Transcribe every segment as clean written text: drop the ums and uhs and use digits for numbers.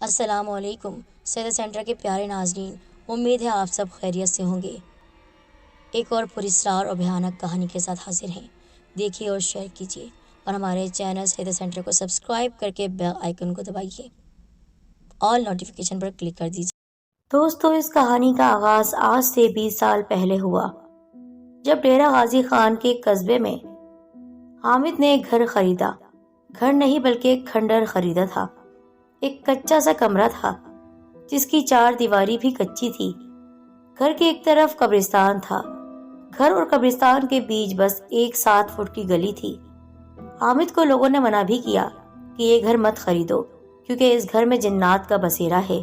السلام علیکم سیدہ سینٹر کے پیارے ناظرین، امید ہے آپ سب خیریت سے ہوں گے۔ ایک اور پراسرار اور بھیانک کہانی کے ساتھ حاضر ہیں۔ دیکھیے اور شیئر کیجیے اور ہمارے چینل سیدہ سینٹر کو سبسکرائب کر کے بیل آئیکن کو دبائیے، آل نوٹیفیکیشن پر کلک کر دیجیے۔ دوستو، اس کہانی کا آغاز آج سے 20 سال پہلے ہوا، جب ڈیرہ غازی خان کے قصبے میں حامد نے ایک گھر خریدا۔ گھر نہیں بلکہ ایک کھنڈر خریدا تھا۔ ایک کچا سا کمرہ تھا جس کی 4 دیواری بھی کچی تھی۔ گھر کے ایک طرف قبرستان تھا۔ گھر اور قبرستان کے بیچ بس ایک 7 فٹ کی گلی تھی۔ حامد کو لوگوں نے منع بھی کیا کہ یہ گھر مت خریدو، کیونکہ اس گھر میں جنات کا بسیرا ہے،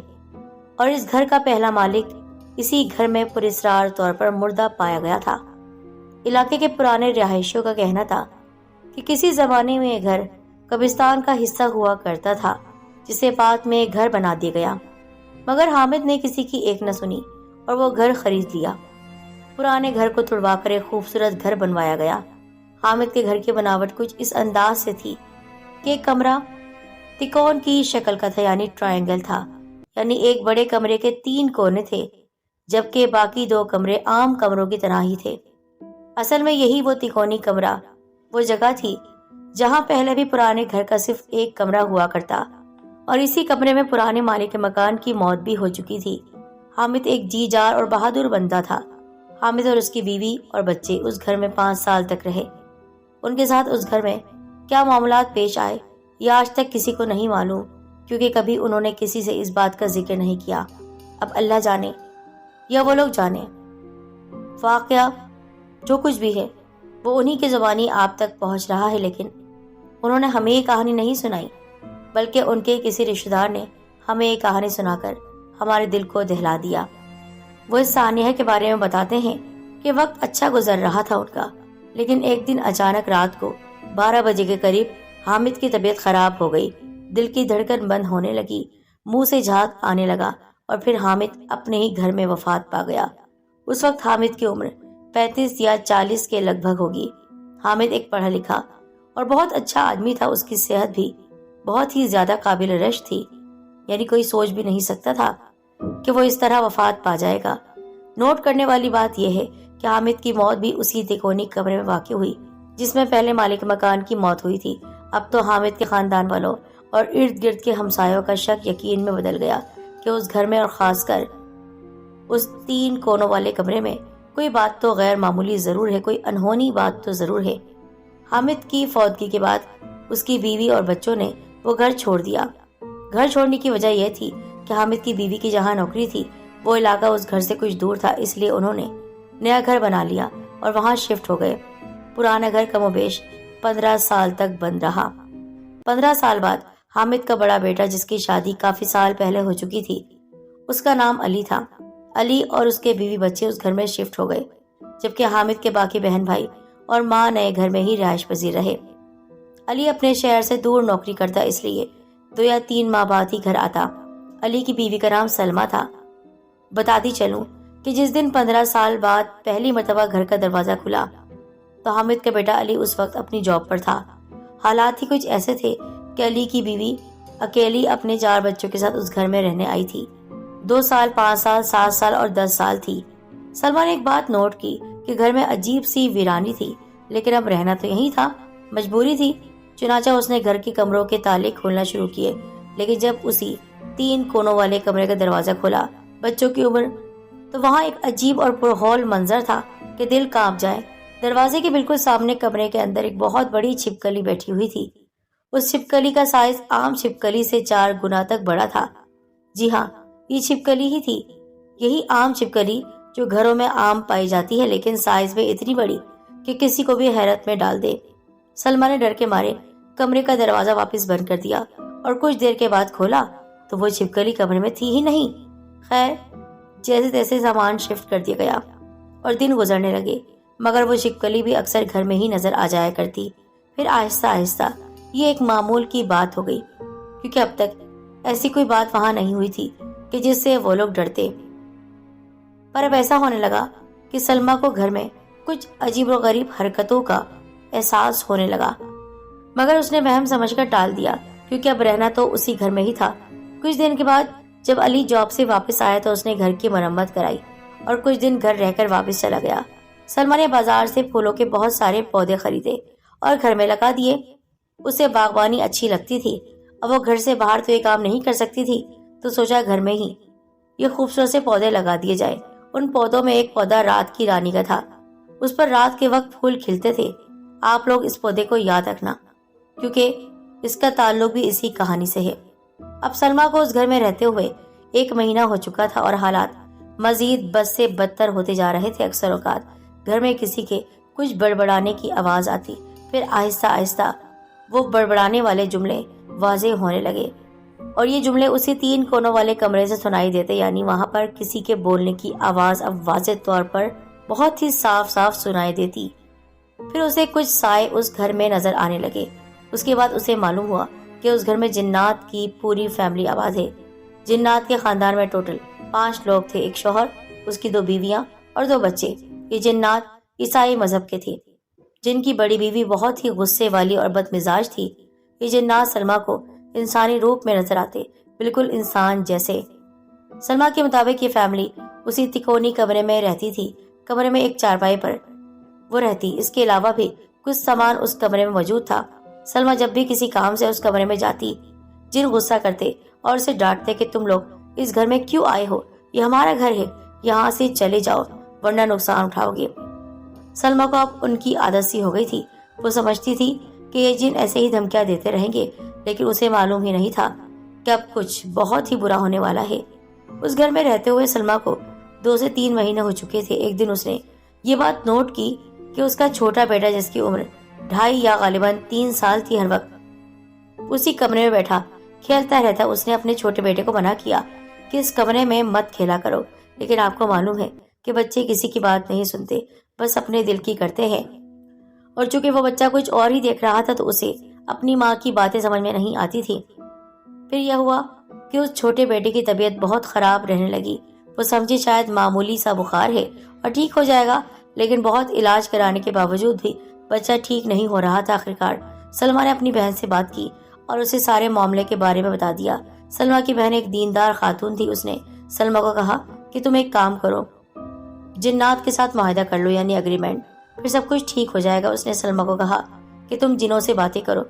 اور اس گھر کا پہلا مالک اسی گھر میں پراسرار طور پر مردہ پایا گیا تھا۔ علاقے کے پرانے رہائشیوں کا کہنا تھا کہ کسی زمانے میں یہ گھر قبرستان کا حصہ ہوا کرتا تھا، جسے بعد میں ایک گھر بنا دیا گیا، مگر حامد نے کسی کی ایک نہ سنی اور وہ گھر خرید لیا۔ پرانے گھر کو توڑوا کر ایک خوبصورت گھر بنوایا گیا۔ حامد کے گھر کی بناوٹ کچھ اس انداز سے تھی کہ ایک کمرہ تکون کی شکل کا تھا، یعنی ٹرائنگل تھا، یعنی ایک بڑے کمرے کے 3 کونے تھے، جبکہ باقی 2 کمرے عام کمروں کی طرح ہی تھے۔ اصل میں یہی وہ تکونی کمرہ وہ جگہ تھی جہاں پہلے بھی پرانے گھر کا صرف ایک کمرہ ہوا کرتا، اور اسی کمرے میں پرانے مالک مکان کی موت بھی ہو چکی تھی۔ حامد ایک جی جار اور بہادر بندہ تھا۔ حامد اور اس کی بیوی اور بچے اس گھر میں 5 سال تک رہے۔ ان کے ساتھ اس گھر میں کیا معاملات پیش آئے یہ آج تک کسی کو نہیں معلوم، کیونکہ کبھی انہوں نے کسی سے اس بات کا ذکر نہیں کیا۔ اب اللہ جانے یا وہ لوگ جانے، واقعہ جو کچھ بھی ہے وہ انہی کے زبانی آپ تک پہنچ رہا ہے، لیکن انہوں نے ہمیں یہ کہانی نہیں سنائی، بلکہ ان کے کسی رشتہ دار نے ہمیں یہ کہانی سنا کر ہمارے دل کو دہلا دیا۔ وہ اس سانحہ کے بارے میں بتاتے ہیں کہ وقت اچھا گزر رہا تھا ان کا، لیکن ایک دن اچانک رات کو 12 بجے کے قریب حامد کی طبیعت خراب ہو گئی۔ دل کی دھڑکن بند ہونے لگی، منہ سے جھاگ آنے لگا، اور پھر حامد اپنے ہی گھر میں وفات پا گیا۔ اس وقت حامد کی عمر 35 یا 40 کے لگ بھگ ہوگی۔ حامد ایک پڑھا لکھا اور بہت اچھا آدمی تھا۔ اس کی صحت بھی بہت ہی زیادہ قابل رشک تھی، یعنی کوئی سوچ بھی نہیں سکتا تھا کہ وہ اس طرح وفات پا جائے گا۔ نوٹ کرنے والی بات یہ ہے کہ حامد کی موت بھی اسی تکونی کمرے میں واقع ہوئی جس میں پہلے مالک مکان کی موت ہوئی تھی۔ اب تو حامد کے خاندان والوں اور ارد گرد کے ہمسایوں کا شک یقین میں بدل گیا کہ اس گھر میں اور خاص کر اس 3 کونوں والے کمرے میں کوئی بات تو غیر معمولی ضرور ہے، کوئی انہونی بات تو ضرور ہے۔ حامد کی فوتگی کے بعد اس کی بیوی اور بچوں نے وہ گھر چھوڑ دیا۔ گھر چھوڑنے کی وجہ یہ تھی کہ حامد کی بیوی کی جہاں نوکری تھی وہ علاقہ اس گھر سے کچھ دور تھا، اس لیے انہوں نے نیا گھر بنا لیا اور وہاں شفٹ ہو گئے۔ پرانا گھر کم و بیش 15 سال تک بند رہا۔ 15 سال بعد حامد کا بڑا بیٹا، جس کی شادی کافی سال پہلے ہو چکی تھی، اس کا نام علی تھا، علی اور اس کے بیوی بچے اس گھر میں شفٹ ہو گئے، جبکہ حامد کے باقی بہن بھائی اور ماں نئے گھر میں ہی رہائش پذیر رہے۔ علی اپنے شہر سے دور نوکری کرتا، اس لیے 2 یا 3 ماہ بعد ہی گھر آتا۔ علی کی بیوی کا نام سلمہ تھا۔ بتاتی چلوں کہ جس دن 15 سال بعد پہلی مرتبہ گھر کا دروازہ کھلا تو حامد کا بیٹا علی اس وقت اپنی جاب پر تھا۔ حالات ہی کچھ ایسے تھے کہ علی کی بیوی اکیلی اپنے 4 بچوں کے ساتھ اس گھر میں رہنے آئی تھی۔ 2 سال، 5 سال، 7 سال اور 10 سال تھی۔ سلمہ نے ایک بات نوٹ کی کہ گھر میں عجیب سی ویرانی تھی، لیکن اب رہنا تو یہی تھا، مجبوری تھی۔ چنانچہ اس نے گھر کے کمروں کے تالے کھولنا شروع کیے، لیکن جب اسی 3 کونوں والے کمرے کا دروازہ کھولا بچوں کی عمر، تو وہاں ایک عجیب اور پرہول منظر تھا کہ دل کانپ جائے۔ دروازے کے بالکل سامنے کمرے کے اندر ایک بہت بڑی چھپکلی بیٹھی ہوئی تھی۔ اس چھپکلی کا سائز عام چھپکلی سے 4 گنا تک بڑا تھا۔ جی ہاں، یہ چھپکلی ہی تھی، یہی عام چھپکلی جو گھروں میں عام پائی جاتی ہے، لیکن سائز میں اتنی بڑی کہ کسی کو بھی حیرت میں ڈال دے۔ سلمہ نے ڈر کے مارے کمرے کا دروازہ واپس بند کر دیا اور کچھ دیر کے بعد کھولا تو وہ چھپکلی کمرے میں تھی ہی نہیں۔ خیر، جیسے تیسے سامان شفٹ کر دیا گیا اور دن گزرنے لگے، مگر وہ چھپکلی بھی اکثر گھر میں ہی نظر آ جایا کرتی۔ پھر آہستہ آہستہ یہ ایک معمول کی بات ہو گئی، کیونکہ اب تک ایسی کوئی بات وہاں نہیں ہوئی تھی کہ جس سے وہ لوگ ڈرتے۔ پر اب ایسا ہونے لگا کہ سلمہ کو گھر میں کچھ عجیب و غریب حرکتوں کا احساس ہونے لگا، مگر اس نے وہم سمجھ کر ٹال دیا، کیونکہ اب رہنا تو اسی گھر میں ہی تھا۔ کچھ دن کے بعد جب علی جاب سے واپس آیا تو اس نے گھر کی مرمت کرائی اور کچھ دن گھر رہ کر واپس چلا گیا۔ سلمہ نے بازار سے پھولوں کے بہت سارے پودے خریدے اور گھر میں لگا دیے۔ اسے باغبانی اچھی لگتی تھی۔ اب وہ گھر سے باہر تو یہ کام نہیں کر سکتی تھی تو سوچا گھر میں ہی یہ خوبصورت سے پودے لگا دیے جائیں۔ ان پودوں میں ایک پودا رات کی رانی کا تھا۔ اس پر رات کے وقت پھول کھلتے تھے۔ آپ لوگ اس پودے کو یاد رکھنا کیونکہ اس کا تعلق بھی اسی کہانی سے ہے۔ اب سلمہ کو اس گھر میں رہتے ہوئے 1 مہینہ ہو چکا تھا اور حالات مزید بد سے بدتر ہوتے جا رہے تھے۔ اکثر اوقات گھر میں کسی کے کچھ بڑبڑانے کی آواز آتی، پھر آہستہ آہستہ وہ بڑبڑانے والے جملے واضح ہونے لگے اور یہ جملے اسی 3 کونوں والے کمرے سے سنائی دیتے، یعنی وہاں پر کسی کے بولنے کی آواز اب واضح طور پر بہت ہی صاف صاف سنائی دیتی۔ پھر اسے کچھ سائے اس گھر میں نظر آنے لگے۔ اس کے بعد اسے معلوم ہوا کہ اس گھر میں جنات کی پوری فیملی آباد ہے۔ جنات کے خاندان میں ٹوٹل 5 لوگ تھے، ایک شوہر، اس کی 2 بیویاں اور 2 بچے۔ یہ جنات عیسائی مذہب کے تھے، جن کی بڑی بیوی بہت ہی غصے والی اور بد مزاج تھی۔ یہ جنات سلمہ کو انسانی روپ میں نظر آتے، بالکل انسان جیسے۔ سلمہ کے مطابق یہ فیملی اسی تکونی کمرے میں رہتی تھی۔ کمرے میں ایک چارپائی پر وہ رہتی، اس کے علاوہ بھی کچھ سامان اس کمرے میں موجود تھا۔ سلمہ جب بھی کسی کام سے اس کمرے میں جاتی، جن غصہ کرتے اور اسے ڈانٹتے کہ تم لوگ اس گھر میں کیوں آئے ہو، یہ ہمارا گھر ہے، یہاں سے چلے جاؤ ورنہ نقصان اٹھاؤ گے۔ سلمہ کو اب ان کی عادت سی ہو گئی تھی۔ وہ سمجھتی تھی کہ یہ جن ایسے ہی دھمکیاں دیتے رہیں گے، لیکن اسے معلوم ہی نہیں تھا کہ اب کچھ بہت ہی برا ہونے والا ہے۔ اس گھر میں رہتے ہوئے سلمہ کو 2 سے 3 مہینے ہو چکے تھے۔ ایک دن اس نے یہ بات نوٹ کی کہ اس کا چھوٹا بیٹا، جس کی عمر 2.5 یا غالباً 3 سال تھی، ہر وقت اسی کمرے میں بیٹھا کھیلتا رہتا۔ اس نے اپنے چھوٹے بیٹے کو منع کیا کہ اس کمرے میں مت کھیلا کرو، لیکن آپ کو معلوم ہے کہ بچے کسی کی بات نہیں سنتے، بس اپنے دل کی کرتے ہیں۔ اور چونکہ وہ بچہ کچھ اور ہی دیکھ رہا تھا تو اسے اپنی ماں کی باتیں سمجھ میں نہیں آتی تھی۔ پھر یہ ہوا کہ اس چھوٹے بیٹے کی طبیعت بہت خراب رہنے لگی۔ وہ سمجھی شاید معمولی سا بخار ہے اور ٹھیک ہو جائے گا، لیکن بہت علاج کرانے کے باوجود بھی بچہ ٹھیک نہیں ہو رہا تھا۔ آخرکار سلمہ نے اپنی بہن سے بات کی اور اسے سارے معاملے کے بارے میں بتا دیا۔ سلمہ کی بہن ایک دیندار خاتون تھی۔ اس نے سلمہ کو کہا کہ تم ایک کام کرو، جنات کے ساتھ معاہدہ کر لو، یعنی اگریمنٹ، پھر سب کچھ ٹھیک ہو جائے گا۔ اس نے سلمہ کو کہا کہ تم جنوں سے باتیں کرو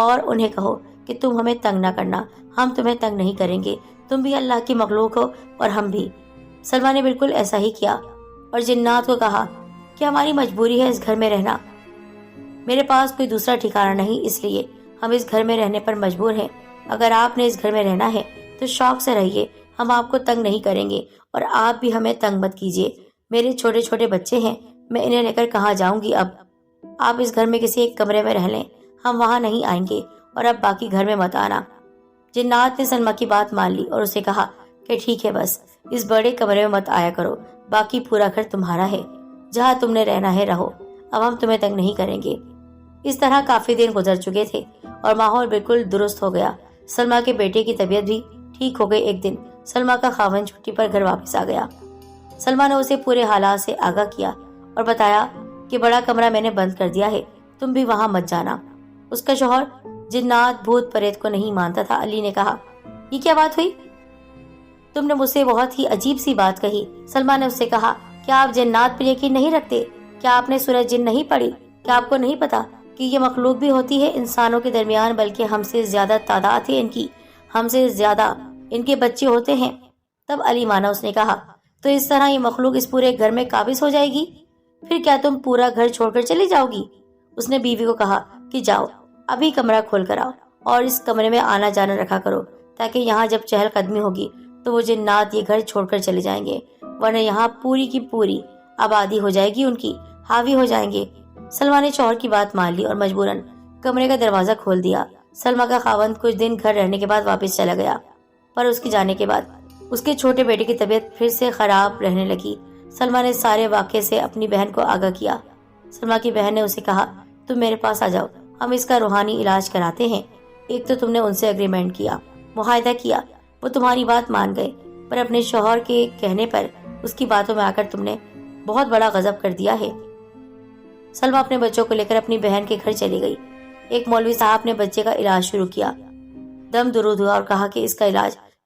اور انہیں کہو کہ تم ہمیں تنگ نہ کرنا، ہم تمہیں تنگ نہیں کریں گے، تم بھی اللہ کی مخلوق ہو اور ہم بھی۔ سلمہ نے بالکل ایسا ہی کیا اور جنات کو کہا کہ ہماری مجبوری ہے اس گھر میں رہنا، میرے پاس کوئی دوسرا ٹھکانہ نہیں، اس لیے ہم اس گھر میں رہنے پر مجبور ہیں۔ اگر آپ نے اس گھر میں رہنا ہے تو شوق سے رہیے، ہم آپ کو تنگ نہیں کریں گے اور آپ بھی ہمیں تنگ مت کیجیے۔ میرے چھوٹے چھوٹے بچے ہیں، میں انہیں لے کر کہاں جاؤں گی؟ اب آپ اس گھر میں کسی ایک کمرے میں رہ لیں، ہم وہاں نہیں آئیں گے اور اب باقی گھر میں مت آنا۔ جنات نے سلمہ کی بات مان لی اور اسے کہا کہ ٹھیک ہے، بس اس بڑے کمرے میں مت آیا کرو، باقی پورا گھر تمہارا ہے، جہاں تم نے رہنا ہے رہو، اب ہم تمہیں تنگ نہیں کریں گے۔ اس طرح کافی دن گزر چکے تھے اور ماحول بالکل درست ہو گیا۔ سلمہ کے بیٹے کی طبیعت بھی ٹھیک ہو گئی۔ ایک دن سلمہ کا خاوند چھٹی پر گھر واپس آ گیا۔ سلمہ نے اسے پورے حالات سے آگاہ کیا اور بتایا کہ بڑا کمرہ میں نے بند کر دیا ہے، تم بھی وہاں مت جانا۔ اس کا شوہر جنات بھوت پریت کو نہیں مانتا تھا۔ علی نے کہا یہ کیا بات ہوئی؟ تم نے مجھ سے بہت ہی عجیب سی بات کہی۔ سلمہ نے اس سے کہا کیا آپ جنات پر یقین نہیں رکھتے؟ کیا آپ نے سورہ جن نہیں پڑھی؟ کیا آپ کو نہیں پتا کہ یہ مخلوق بھی ہوتی ہے انسانوں کے درمیان، بلکہ ہم سے زیادہ تعداد ہے ان کی، ہم سے زیادہ ان کے بچے ہوتے ہیں؟ تب علی مانا، اس نے کہا تو اس طرح یہ مخلوق اس پورے گھر میں قابض ہو جائے گی؟ پھر کیا تم پورا گھر چھوڑ کر چلی جاؤ گی؟ اس نے بیوی کو کہا کہ جاؤ ابھی کمرہ کھول کر آؤ اور اس کمرے میں آنا جانا رکھا کرو، تاکہ یہاں جب چہل قدمی ہوگی تو وہ جنات یہ گھر چھوڑ کر چلے جائیں گے، ورنہ یہاں پوری کی پوری آبادی ہو جائے گی ان کی، حاوی ہو جائیں گے۔ سلمہ نے شوہر کی بات مان لی اور مجبوراً کمرے کا دروازہ کھول دیا۔ سلمہ کا خاوند کچھ دن گھر رہنے کے بعد واپس چلا گیا، پر اس کے جانے کے بعد اس کے چھوٹے بیٹے کی طبیعت پھر سے خراب رہنے لگی۔ سلمہ نے سارے واقعے سے اپنی بہن کو آگاہ کیا۔ سلمہ کی بہن نے اسے کہا تم میرے پاس آ جاؤ، ہم اس کا روحانی علاج کراتے ہیں۔ ایک تو تم نے ان سے اگریمنٹ کیا، معاہدہ کیا، وہ تمہاری بات مان گئے، پر اپنے شوہر کے کہنے پر اس کی باتوں میں آ کر تم نے بہت بڑا غضب کر دیا ہے۔ سلمہ اپنے بچوں کو لے کر اپنی بہن کے گھر چلی گئی۔ ایک مولوی صاحب نے بچے کا علاج شروع کیا، دم درود ہوا اور کہا کہ اس کا علاج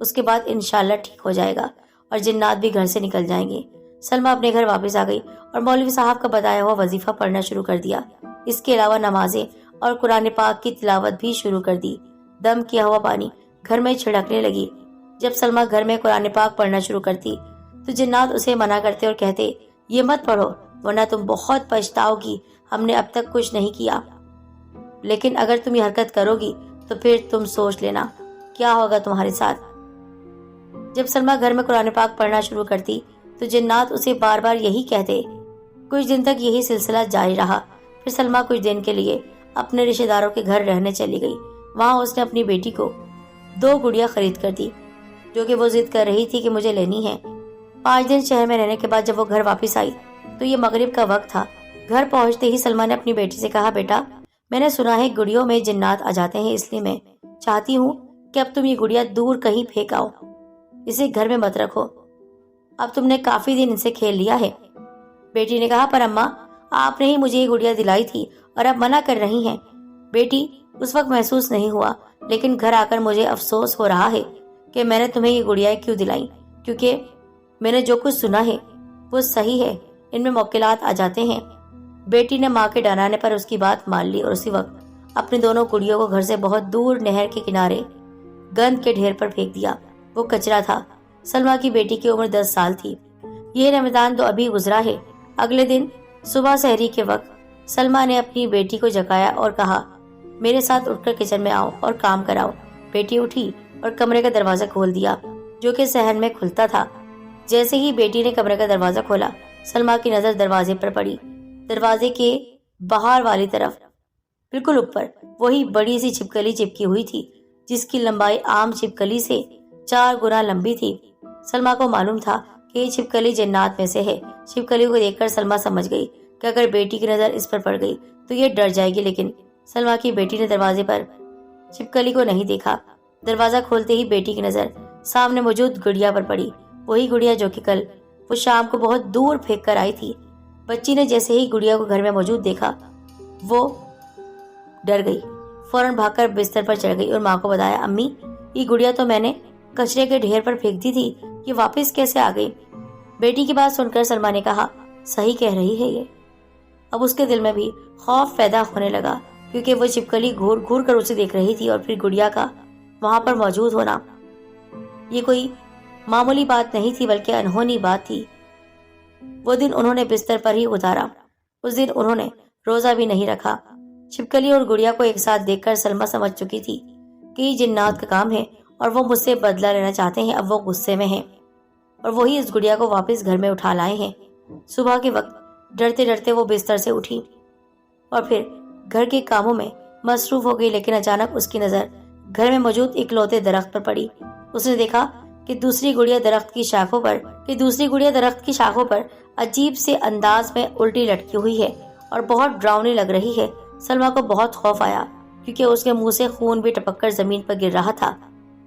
اس کے بعد انشاءاللہ ٹھیک ہو جائے گا اور جنات بھی گھر سے نکل جائیں گے. سلمہ اپنے گھر واپس آ گئی اور مولوی صاحب کا بتایا ہوا وظیفہ پڑھنا شروع کر دیا. اس کے علاوہ نمازیں اور قرآن پاک کی تلاوت بھی شروع کر دی. دم کیا ہوا پانی گھر میں چھڑکنے لگی. جب سلمہ گھر میں قرآن پاک پڑھنا شروع کرتی تو جنات اسے منع کرتے اور کہتے یہ مت پڑھو ورنہ تم بہت پچھتاؤ گی. ہم نے اب تک کچھ نہیں کیا، لیکن اگر تم یہ حرکت کرو گی تو پھر تم سوچ لینا کیا ہوگا تمہارے ساتھ. جب سلمہ گھر میں قرآن پاک پڑھنا شروع کرتی تو جنات اسے بار بار یہی کہتے. کچھ دن تک یہی سلسلہ جاری رہا. پھر سلمہ کچھ دن کے لیے اپنے رشتہ داروں کے گھر رہنے چلی گئی. وہاں اس نے اپنی بیٹی کو 2 گڑیا خرید کر دی جو کہ وہ ضد کر رہی تھی کہ مجھے لینی ہے. 5 دن شہر میں رہنے کے بعد جب وہ گھر واپس آئی تو یہ مغرب کا وقت تھا. گھر پہنچتے ہی سلمہ نے اپنی بیٹی سے کہا بیٹا میں نے سنا ہے گڑیوں میں جنات آ جاتے ہیں، اس لیے میں چاہتی ہوں کہ اب تم یہ گڑیا دور کہیں پھینک آؤ، اسے گھر میں مت رکھو، اب تم نے کافی دن ان سے کھیل لیا ہے. بیٹی نے کہا پر اماں آپ نے ہی مجھے یہ گڑیا دلائی تھی اور اب منع کر رہی ہیں. بیٹی اس وقت محسوس نہیں ہوا، لیکن گھر آ کر مجھے افسوس ہو رہا ہے کہ میں نے تمہیں یہ گڑیا کیوں دلائی، کیونکہ میں نے جو کچھ سنا ہے وہ صحیح ہے، ان میں موکلات آ جاتے ہیں. بیٹی نے ماں کے ڈرانے پر اس کی بات مان لی اور اسی وقت اپنی دونوں گڑیوں کو گھر سے بہت دور نہر کے کنارے گند کے ڈھیر پر پھینک دیا. وہ کچرا تھا. سلمہ کی بیٹی کی عمر 10 سال تھی. یہ رمضان تو ابھی گزرا ہے. اگلے دن صبح سحری کے وقت سلمہ نے اپنی بیٹی کو جگایا اور کہا میرے ساتھ اٹھ کر کچن میں آؤ اور کام کراؤ. بیٹی اٹھی اور کمرے کا دروازہ کھول دیا جو کہ صحن میں کھلتا تھا. جیسے ہی بیٹی نے کمرے کا دروازہ کھولا سلمہ کی نظر دروازے پر پڑی. دروازے کے باہر والی طرف بالکل اوپر وہی بڑی سی چھپکلی چپکی ہوئی تھی جس کی لمبائی عام چھپکلی سے 4 گنا لمبی تھی. سلمہ کو معلوم تھا کہ یہ چھپکلی جنات میں سے ہے. چھپکلی کو دیکھ کر سلمہ سمجھ گئی کہ اگر بیٹی کی نظر اس پر پڑ گئی تو یہ ڈر جائے گی، لیکن سلمہ کی بیٹی نے دروازے پر چھپکلی کو نہیں دیکھا. دروازہ کھولتے ہی بیٹی کی نظر سامنے موجود گڑیا پر پڑی، وہی گڑیا جو کہ کل وہ شام کو بہت دور پھینک کر آئی تھی. بچی نے جیسے ہی گڑیا کو گھر میں موجود دیکھا وہ ڈر گئی، فوراً بھاگ کر بستر پر چڑھ گئی اور ماں کو بتایا امی یہ گڑیا تو میں نے کچرے کے ڈھیر پر پھینک دی تھی، یہ واپس کیسے آ گئی؟ بیٹی کی بات سن کر سلمہ نے کہا صحیح کہہ رہی ہے یہ. اب اس کے دل میں بھی خوف پیدا ہونے لگا کیونکہ وہ چھپکلی گھور گھور کر اسے دیکھ رہی تھی اور پھر گڑیا کا وہاں پر موجود ہونا یہ کوئی معمولی بات نہیں تھی بلکہ انہونی بات تھی. وہ دن انہوں نے بستر پر ہی گزارا. اس دن انہوں نے روزہ بھی نہیں رکھا. چھپکلی اور گڑیا کو ایک ساتھ دیکھ کر سلمہ سمجھ چکی تھی کہ یہ جنات کا کام ہے اور وہ مجھ سے بدلہ لینا چاہتے ہیں. اب وہ غصے میں ہیں اور وہی اس گڑیا کو واپس گھر میں اٹھا لائے ہیں. صبح کے وقت ڈرتے ڈرتے وہ بستر سے اٹھی اور پھر گھر کے کاموں میں مصروف ہو گئی، لیکن اچانک اس کی نظر گھر میں موجود اکلوتے درخت پر پڑی. اس نے دیکھا کہ دوسری گڑیا درخت کی شاخوں پر عجیب سے انداز میں الٹی لٹکی ہوئی ہے اور بہت ڈراؤنی لگ رہی ہے. سلمہ کو بہت خوف آیا کیونکہ اس کے منہ سے خون بھی ٹپک کر زمین پر گر رہا تھا.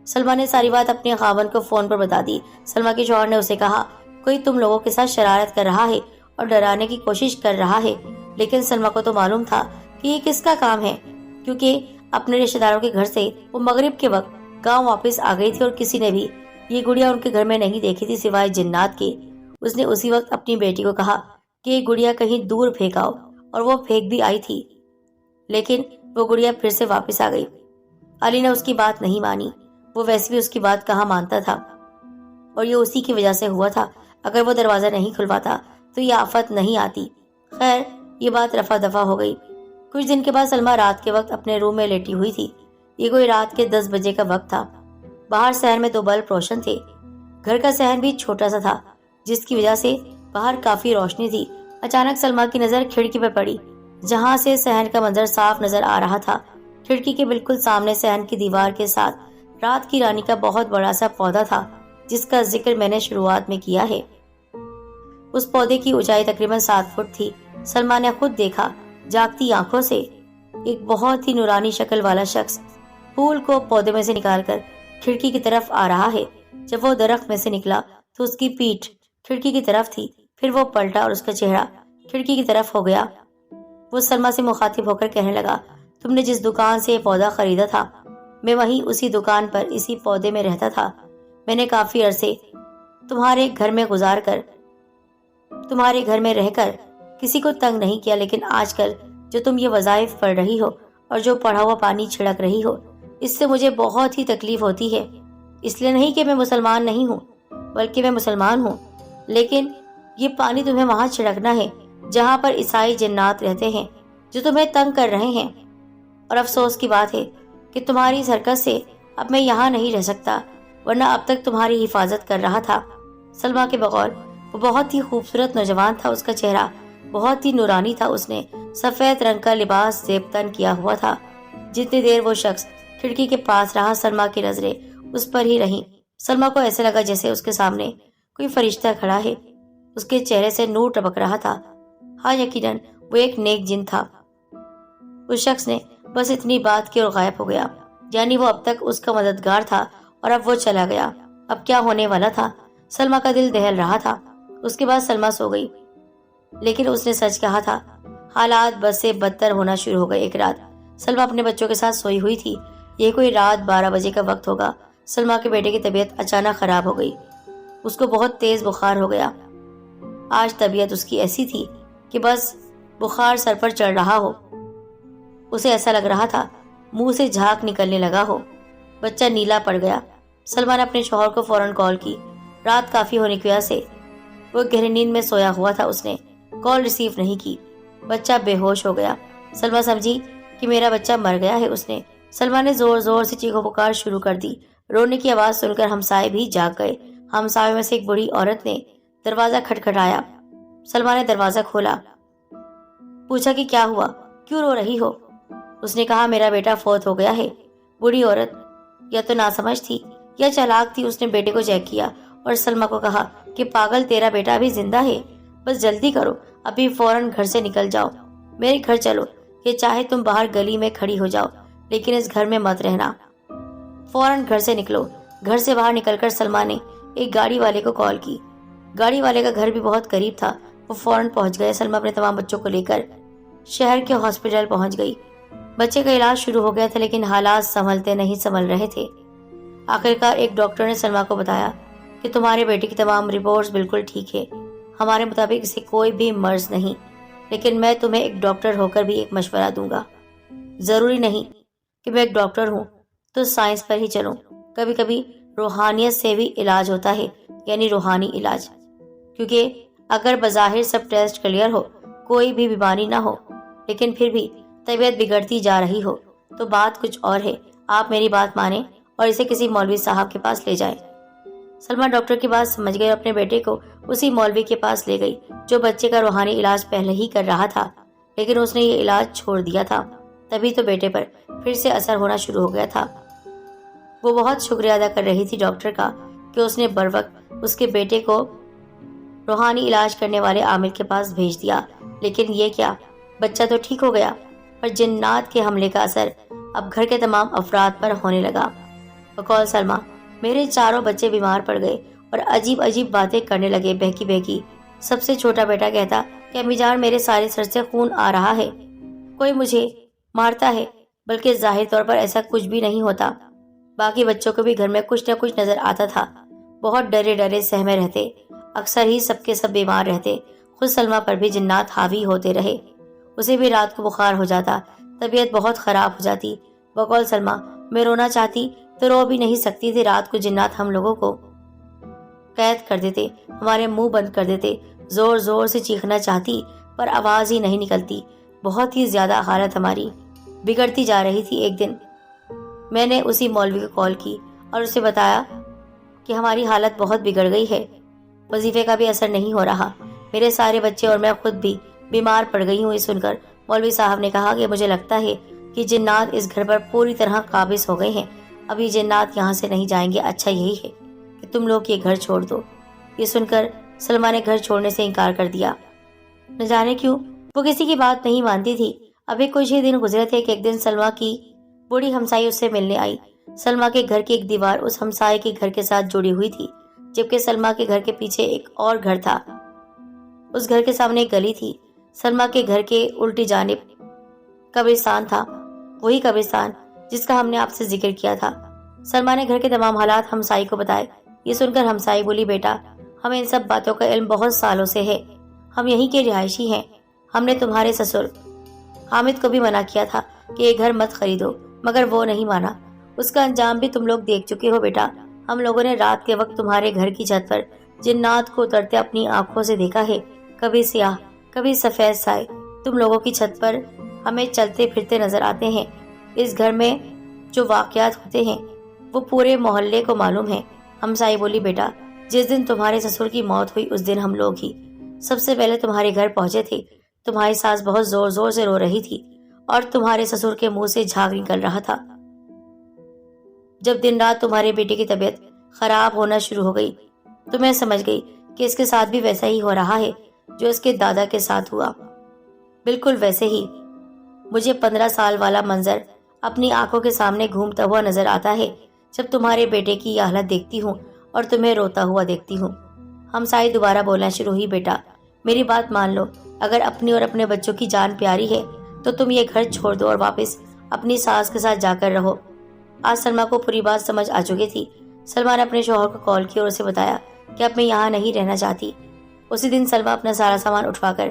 سلمہ نے ساری بات اپنے خاوند کو فون پر بتا دی. سلمہ کے شوہر نے اسے کہا کوئی تم لوگوں کے ساتھ شرارت کر رہا ہے اور ڈرانے کی کوشش کر رہا ہے. لیکن سلمہ کو تو معلوم تھا کہ یہ کس کا کام ہے کیونکہ اپنے رشتہ داروں کے گھر سے وہ مغرب کے وقت گاؤں واپس آ گئی تھی اور کسی نے بھی یہ گڑیا ان کے گھر میں نہیں دیکھی تھی سوائے جنات کے. اس نے اسی وقت اپنی بیٹی کو کہا کہ یہ گڑیا کہیں دور پھینکاؤ اور وہ پھینک بھی آئی تھی، لیکن وہ گڑیا پھر سے واپس آ گئی. علی نے اس کی بات نہیں مانی. وہ ویسے بھی اس کی بات کہاں مانتا تھا اور یہ اسی کی وجہ سے ہوا تھا. اگر وہ دروازہ نہیں کھلواتا تو یہ آفت نہیں آتی. خیر یہ بات رفع دفع ہو گئی. کچھ دن کے بعد سلمہ رات کے وقت اپنے روم میں لیٹی ہوئی تھی. یہ کوئی رات کے 10 بجے کا وقت تھا. باہر صحن میں 2 بلب روشن تھے. گھر کا صحن بھی چھوٹا سا تھا جس کی وجہ سے باہر کافی روشنی تھی. اچانک سلمہ کی نظر کھڑکی پر پڑی جہاں سے صحن کا منظر صاف نظر آ رہا تھا. کھڑکی کے بالکل سامنے صحن کی دیوار کے ساتھ رات کی رانی کا بہت بڑا سا پودا تھا جس کا ذکر میں نے شروعات میں کیا ہے. اس پودے کی اونچائی تقریباً 7 فٹ تھی. سلمہ نے خود دیکھا جاگتی آنکھوں سے ایک بہت ہی نورانی شکل والا شخص پھول کو پودے میں سے نکال کر کھڑکی کی طرف آ رہا ہے. جب وہ درخت میں سے نکلا تو اس کی پیٹھ کھڑکی کی طرف تھی. پھر وہ پلٹا اور اس کا چہرہ کھڑکی کی طرف ہو گیا. وہ سلمہ سے مخاطب ہو کر کہنے لگا تم نے جس دکان سے یہ پودا خریدا تھا میں وہیں اسی دکان پر اسی پودے میں رہتا تھا۔ میں نے کافی عرصے تمہارے گھر میں رہ کر کسی کو تنگ نہیں کیا، لیکن آج کل جو تم یہ وظائف پڑھ رہی ہو اور جو پڑھا ہوا پانی چھڑک رہی ہو، اس سے مجھے بہت ہی تکلیف ہوتی ہے۔ اس لیے نہیں کہ میں مسلمان نہیں ہوں، بلکہ میں مسلمان ہوں، لیکن یہ پانی تمہیں وہاں چھڑکنا ہے جہاں پر عیسائی جنات رہتے ہیں جو تمہیں تنگ کر رہے ہیں۔ اور افسوس کی بات ہے کہ تمہاری اس حرکت سے اب میں یہاں نہیں رہ سکتا، ورنہ اب تک تمہاری حفاظت کر رہا تھا۔ سلمیٰ کے بقول وہ بہت ہی خوبصورت نوجوان تھا، اس کا چہرہ بہت ہی نورانی تھا، اس نے سفید رنگ کا لباس زیب تن کیا ہوا تھا۔ جتنی دیر وہ شخص کھڑکی کے پاس رہا، سلمیٰ کی نظریں اس پر ہی رہیں۔ سلمیٰ کو ایسے لگا جیسے اس کے سامنے کوئی فرشتہ کھڑا ہے، اس کے چہرے سے نور ٹپک رہا تھا۔ ہاں، یقیناً وہ ایک نیک جن تھا۔ اس شخص نے بس اتنی بات کی اور غائب ہو گیا، یعنی وہ اب تک اس کا مددگار تھا اور اب وہ چلا گیا۔ اب کیا ہونے والا تھا؟ سلمیٰ کا دل دہل رہا تھا۔ اس کے بعد سلمیٰ سو گئی، لیکن اس نے سچ کہا تھا، حالات بد سے بدتر ہونا شروع ہو گئے۔ ایک رات سلمیٰ اپنے بچوں کے ساتھ سوئی ہوئی تھی، یہ کوئی رات 12 بجے کا وقت ہوگا۔ سلمیٰ کے بیٹے کی طبیعت اچانک خراب ہو گئی، اس کو بہت تیز بخار ہو گیا۔ آج طبیعت اس کی ایسی تھی کہ بس بخار سر پر چڑھ رہا ہو، اسے ایسا لگ رہا تھا منہ سے جھاگ نکلنے لگا ہو۔ بچہ نیلا پڑ گیا۔ سلمیٰ نے اپنے شوہر کو فوراً کال کی۔ رات کافی ہونے کی وجہ سے وہ گہری نیند میں سویا ہوا تھا، اس نے کال ریسیو نہیں کی۔ بچہ بے ہوش ہو گیا۔ سلمیٰ سمجھی کہ میرا بچہ مر گیا ہے۔ سلمیٰ نے زور زور سے چیخو پکار شروع کر دی۔ رونے کی آواز سن کر ہمسائے بھی جاگ گئے۔ ہمسایوں میں سے ایک بوڑھی عورت نے دروازہ کھٹکھٹایا۔ سلمیٰ نے دروازہ کھولا، پوچھا کہ کیا ہوا، کیوں رو رہی ہو؟ اس نے کہا میرا بیٹا فوت ہو گیا ہے۔ بوڑھی عورت یا تو ناسمجھ تھی یا چالاک تھی، اس نے بیٹے کو چیک کیا اور سلمیٰ کو کہا کہ پاگل، تیرا بیٹا ابھی زندہ ہے، بس جلدی کرو، ابھی فوراً گھر سے نکل جاؤ، میرے گھر چلو، یہ چاہے تم باہر گلی میں کھڑی ہو جاؤ لیکن اس گھر میں مت رہنا، فوراً گھر سے نکلو۔ گھر سے باہر نکل کر سلمیٰ نے ایک گاڑی والے کو کال کی۔ گاڑی والے کا گھر بھی بہت قریب تھا، وہ فوراً پہنچ گئے۔ سلمیٰ اپنے تمام بچوں کو لے کر شہر کے ہاسپٹل پہنچ گئی۔ بچے کا علاج شروع ہو گیا تھا، لیکن حالات سنبھلتے نہیں سنبھل رہے تھے۔ آخرکار ایک ڈاکٹر نے سلمیٰ کو بتایا کہ تمہارے بیٹے کی تمام رپورٹس بالکل ٹھیک ہے، ہمارے مطابق اسے کوئی بھی مرض نہیں، لیکن میں تمہیں ایک ڈاکٹر ہو کر بھی ایک مشورہ دوں گا۔ ضروری نہیں کہ میں ایک ڈاکٹر ہوں تو سائنس پر ہی چلوں، کبھی کبھی روحانیت سے بھی علاج ہوتا ہے، یعنی روحانی علاج، کیونکہ اگر بظاہر سب ٹیسٹ کلیئر ہو، کوئی بھی بیماری نہ ہو، لیکن پھر بھی طبیعت بگڑتی جا رہی ہو تو بات کچھ اور ہے۔ آپ میری بات مانیں اور اسے کسی مولوی صاحب کے پاس لے جائیں۔ سلمیٰ ڈاکٹر کی بات سمجھ گئی اور اپنے بیٹے کو اسی مولوی کے پاس لے گئی جو بچے کا روحانی علاج پہلے ہی کر رہا تھا، لیکن اس نے یہ علاج چھوڑ دیا تھا۔ تبھی تو بیٹے پر پھر سے اثر ہونا شروع ہو گیا تھا۔ وہ بہت شکریہ ادا کر رہی تھی ڈاکٹر کا کہ اس نے بروقت اس کے بیٹے کو روحانی علاج کرنے والے عامل کے پاس بھیج دیا۔ لیکن یہ کیا، بچہ تو ٹھیک ہو گیا، پر جنات کے حملے کا اثر اب گھر کے تمام افراد پر ہونے لگا۔ بقول سلمیٰ میرے چاروں بچے بیمار پڑ گئے اور عجیب عجیب باتیں کرنے لگے، بہکی بہکی۔ سب سے چھوٹا بیٹا کہتا کہ امی جان میرے سارے سر سے خون آ رہا ہے، کوئی مجھے مارتا ہے، بلکہ ظاہر طور پر ایسا کچھ بھی نہیں ہوتا۔ باقی بچوں کو بھی گھر میں کچھ نہ کچھ نظر آتا تھا، بہت ڈرے ڈرے سہمے رہتے، اکثر ہی سب کے سب بیمار رہتے۔ خود سلمیٰ پر بھی جنات حاوی ہوتے رہے، اسے بھی رات کو بخار ہو جاتا، طبیعت بہت خراب ہو جاتی۔ بقول سلمیٰ میں رونا چاہتی تو رو بھی نہیں سکتی تھی، رات کو جنات ہم لوگوں کو قید کر دیتے، ہمارے منہ بند کر دیتے، زور زور سے چیخنا چاہتی پر آواز ہی نہیں نکلتی، بہت ہی زیادہ حالت ہماری بگڑتی جا رہی تھی۔ ایک دن میں نے اسی مولوی کو کال کی اور اسے بتایا کہ ہماری حالت بہت بگڑ گئی ہے، وظیفے کا بھی اثر نہیں ہو رہا، میرے سارے بچے اور میں خود بھی بیمار پڑ گئی ہوں۔ یہ سن کر مولوی صاحب نے کہا کہ مجھے لگتا ہے کہ جنات اس گھر پر پوری طرح قابض ہو گئے ہیں، اب یہ جنات یہاں سے نہیں جائیں گے، اچھا یہی ہے کہ تم لوگ یہ گھر چھوڑ دو۔ یہ سن کر سلمیٰ نے گھر چھوڑنے سے انکار کر دیا۔ نہ جانے کیوں وہ کسی کی بات نہیں مانتی تھی۔ ابھی کچھ ہی دن گزرے تھے کہ ایک دن سلمیٰ کی بوڑھی ہمسائی اس سے ملنے آئی۔ سلمیٰ کے گھر کی ایک دیوار اس ہمسائے کے گھر کے ساتھ جڑی ہوئی تھی، جبکہ سلمیٰ کے گھر کے پیچھے ایک اور گھر تھا۔ اس گھر کے سامنے ایک گلی تھی۔ سلمیٰ کے گھر کے الٹی جانب قبرستان تھا، وہی قبرستان جس کا ہم نے آپ سے ذکر کیا تھا۔ سلمہ نے گھر کے تمام حالات ہمسائی کو بتائے۔ یہ سن کر ہمسائی بولی، بیٹا ہمیں ان سب باتوں کا علم بہت سالوں سے ہے، ہم یہیں کے رہائشی ہیں۔ ہم نے تمہارے سسر حامد کو بھی منع کیا تھا کہ یہ گھر مت خریدو، مگر وہ نہیں مانا۔ اس کا انجام بھی تم لوگ دیکھ چکے ہو بیٹا۔ ہم لوگوں نے رات کے وقت تمہارے گھر کی چھت پر جنات کو اترتے اپنی آنکھوں سے دیکھا ہے، کبھی سیاہ کبھی سفید سائے تم لوگوں کی چھت پر ہمیں چلتے پھرتے نظر آتے ہیں۔ اس گھر میں جو واقعات ہوتے ہیں وہ پورے محلے کو معلوم ہے۔ ہمسائی بولی، بیٹا جس دن تمہارے سسر کی موت ہوئی اس دن ہم لوگ ہی سب سے پہلے تمہارے گھر پہنچے تھے۔ تمہاری ساس بہت زور زور سے رو رہی تھی اور تمہارے سسر کے منہ سے جھاگ نکل رہا تھا۔ جب دن رات تمہارے بیٹے کی طبیعت خراب ہونا شروع ہو گئی تو میں سمجھ گئی کہ اس کے ساتھ بھی ویسا ہی ہو رہا ہے جو اس کے دادا کے ساتھ ہوا، بالکل ویسے ہی۔ مجھے 15 سال والا منظر اپنی آنکھوں کے سامنے گھومتا ہوا نظر آتا ہے جب تمہارے بیٹے کی یہ حالت دیکھتی ہوں اور تمہیں روتا ہوا دیکھتی ہوں۔ ہمسائی دوبارہ بولنا شروع ہوئی، بیٹا میری بات مان لو، اگر اپنی اور اپنے بچوں کی جان پیاری ہے تو تم یہ گھر چھوڑ دو اور واپس اپنی ساس کے ساتھ جا کر رہو۔ آج سلمہ کو پوری بات سمجھ آ چکی تھی۔ سلمہ نے اپنے شوہر کو کال کی اور اسے بتایا کہ اب میں یہاں نہیں رہنا چاہتی۔ اسی دن سلمہ اپنا سارا سامان اٹھوا کر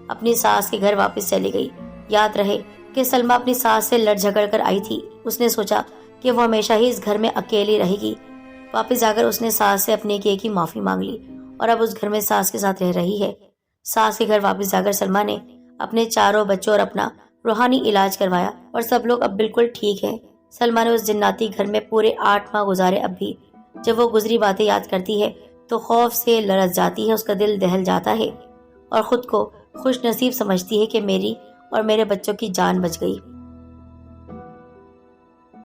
اپنی ساس کے گھر واپس چلی گئی۔ یاد رہے کہ سلمہ اپنی ساس سے لڑ جھگڑ کر آئی تھی۔ اس نے سوچا کہ وہ ہمیشہ ہی اس گھر میں اکیلی رہے گی۔ واپس جا کر اس نے ساس سے اپنے کیے کی معافی مانگ لی اور اب اس گھر میں ساس کے ساتھ رہ رہی ہے۔ ساس کے گھر واپس جا کر سلمہ نے اپنے چاروں بچوں اور اپنا روحانی علاج کروایا اور سب لوگ اب بالکل ٹھیک ہیں۔ سلمہ نے اس جناتی گھر میں پورے 8 ماہ گزارے۔ اب بھی جب وہ گزری باتیں یاد کرتی ہے تو خوف سے لرز جاتی ہے، اس کا دل دہل جاتا ہے اور خود کو خوش نصیب سمجھتی ہے کہ میری اور میرے بچوں کی جان بچ گئی۔